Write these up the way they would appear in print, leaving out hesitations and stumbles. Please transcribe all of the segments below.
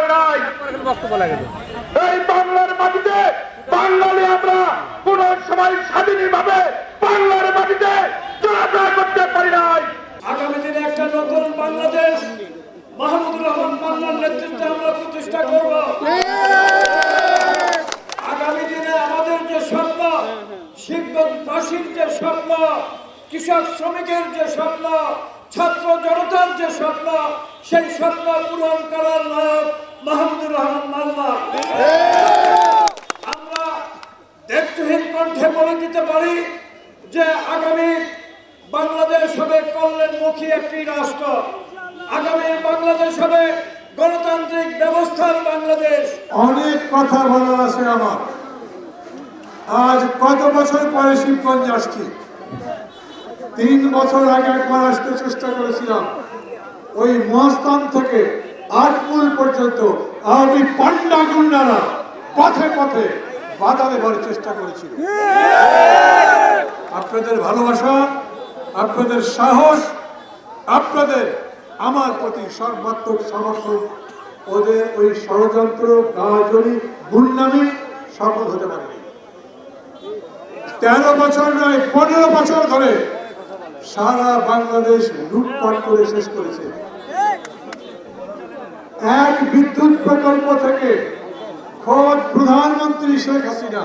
পারে নাই। এই বাংলার মাটিতে বাঙালি আমরা কোন সময় স্বাধীনভাবে বাংলার মাটিতে চলাফেরা করতে পারি নাই। আগামী দিনে একটা নতুন বাংলাদেশ মাহমুদুর রহমান মান্নার নেতৃত্বে আমরা প্রতিষ্ঠা করব। আগামী দিনে আমাদের যে স্বপ্ন, শিক্ষকবাসীর যে স্বপ্ন, কৃষক শ্রমিকের যে স্বপ্ন, ছাত্র জনতার যে স্বপ্ন, সেই স্বপ্ন পূরণ করার নায়ক মাহমুদুর রহমান মান্না। আমরা দায়িত্বহীন কণ্ঠে বলে দিতে পারি যে আগামী বাংলাদেশ হবে কল্যাণমুখী একটি রাষ্ট্র। আগামী বাংলাদেশ হবে গণতান্ত্রিক ব্যবস্থার বাংলাদেশ। অনেক কথা বলার আছে আমার। আজ কত বছর পরে শিবগঞ্জ আসছি। 3 বছর আগে একবার আসতে চেষ্টা করেছিলাম। ওই মহাস্থান থেকে আটপুল পর্যন্ত আওয়ামী পান্ডা গুন্ডারা পথে পথে বাধা দেবার চেষ্টা করেছিল। আপনাদের ভালোবাসা, আপনাদের সাহস, আপনাদের আমার প্রতি সর্বাত্মক সমর্থন ওদের ওই ষড়যন্ত্র গাজনি গুন্ডামি সফল হতে পারেনি। 13 বছর নয় 15 বছর ধরে সারা বাংলাদেশ লুটপাট করে শেষ করেছে। এক বিদ্যুৎ প্রকল্প থেকে খোদ প্রধানমন্ত্রী শেখ হাসিনা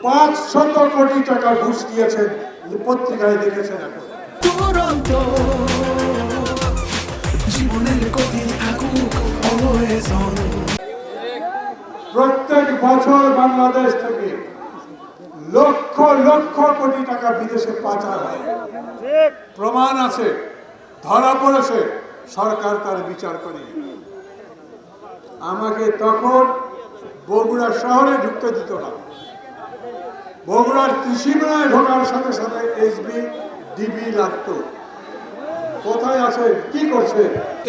500 কোটি টাকা ঘুষ দিয়েছেন, পত্রিকায় দেখেছেন। এখন প্রত্যেক বছর বাংলাদেশ থেকে লক্ষ লক্ষ কোটি টাকা বিদেশে পাচার হয়। প্রমাণ আছে, ধরা পড়েছে, সরকার তার বিচার করে। আমাকে তখন বগুড়া শহরে ঢুকতে দিত না। বগুড়ার ত্রিসীমানায় ঢোকার সাথে সাথে এসবি ডিবি লাগতো। কোথায় আছে, কি করছে?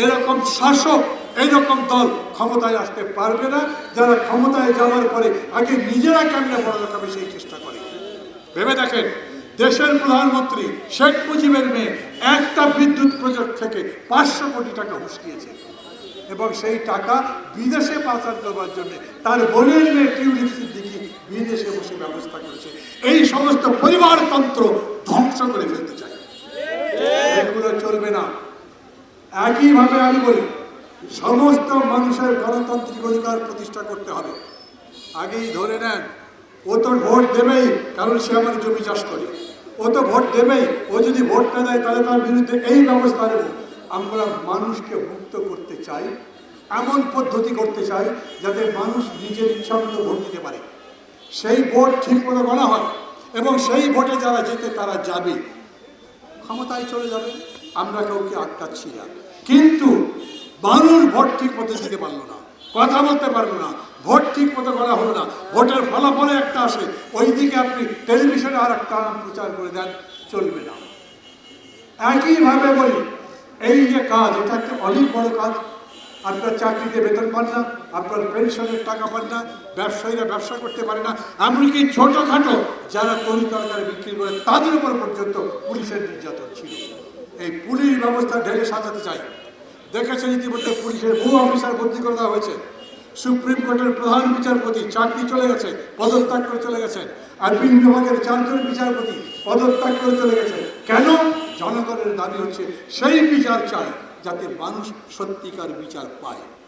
এরকম শাসক, এইরকম দল ক্ষমতায় আসতে পারবে না যারা ক্ষমতায় যাওয়ার পরে আগে নিজেরা কেমনে বড় দেখাবে সেই চেষ্টা করে। ভেবে দেখেন, দেশের প্রধানমন্ত্রী শেখ মুজিবের মেয়ে একটা বিদ্যুৎ প্রজেক্ট থেকে 500 কোটি টাকা ঘুষ দিয়েছে এবং সেই টাকা বিদেশে পাচার করবার জন্য তার বোনের মেয়ে টিউলিপ সিদ্দিকী বিদেশে বসে ব্যবস্থা করেছে। এই সমস্ত পরিবারতন্ত্র ধ্বংস করে ফেলতে চায়। এগুলো চলবে না। একইভাবে আমি বলি, সমস্ত মানুষের গণতান্ত্রিক অধিকার প্রতিষ্ঠা করতে হবে। আগেই ধরে নেন, ও তো ভোট দেবেই, কারণ সে আমার জমি চাষ করে। ও তো ভোট দেবেই, ও যদি ভোট না দেয় তাহলে তার বিরুদ্ধে এই ব্যবস্থা নেব। আমরা মানুষকে মুক্ত করতে চাই, এমন পদ্ধতি করতে চাই যাতে মানুষ নিজের ইচ্ছা মতো ভোট দিতে পারে। সেই ভোট ঠিক মতো গণা হয় এবং সেই ভোটে যারা যেতে তারা যাবে, ক্ষমতায় চলে যাবে। আমরা কাউকে আটকাচ্ছি না, কিন্তু মানুষ ভোট ঠিক মতো দিতে পারলো না, কথা বলতে পারলো না, ভোট ঠিক মতো করা হলো না, ভোটের ফলাফলে একটা আসে, ওইদিকে আপনি টেলিভিশনে আর একটা প্রচার করে দেন, চলবে না। একইভাবে বলি, এই যে কাজ, এটা একটা অনেক বড় কাজ। আপনার চাকরিতে বেতন পান না, আপনার পেনশনের টাকা পান না, ব্যবসায়ীরা ব্যবসা করতে পারে না, এমনকি ছোটখাটো যারা তরি তরকারি বিক্রি করে তাদের উপর পর্যন্ত পুলিশের নির্যাতন ছিল। এই পুলিশ ব্যবস্থা ঢেলে সাজাতে চাই। দেখেছেন ইতিমধ্যে পুলিশের বহু অফিসার বদলি করে দেওয়া হয়েছে। সুপ্রিম কোর্টের প্রধান বিচারপতি চাকরি চলে গেছে, পদত্যাগ করে চলে গেছেন। আপিল বিভাগের 4 জন বিচারপতি পদত্যাগ করে চলে গেছে। কেন? জনগণের দাবি হচ্ছে সেই বিচার চাই যাতে মানুষ সত্যিকার বিচার পায়।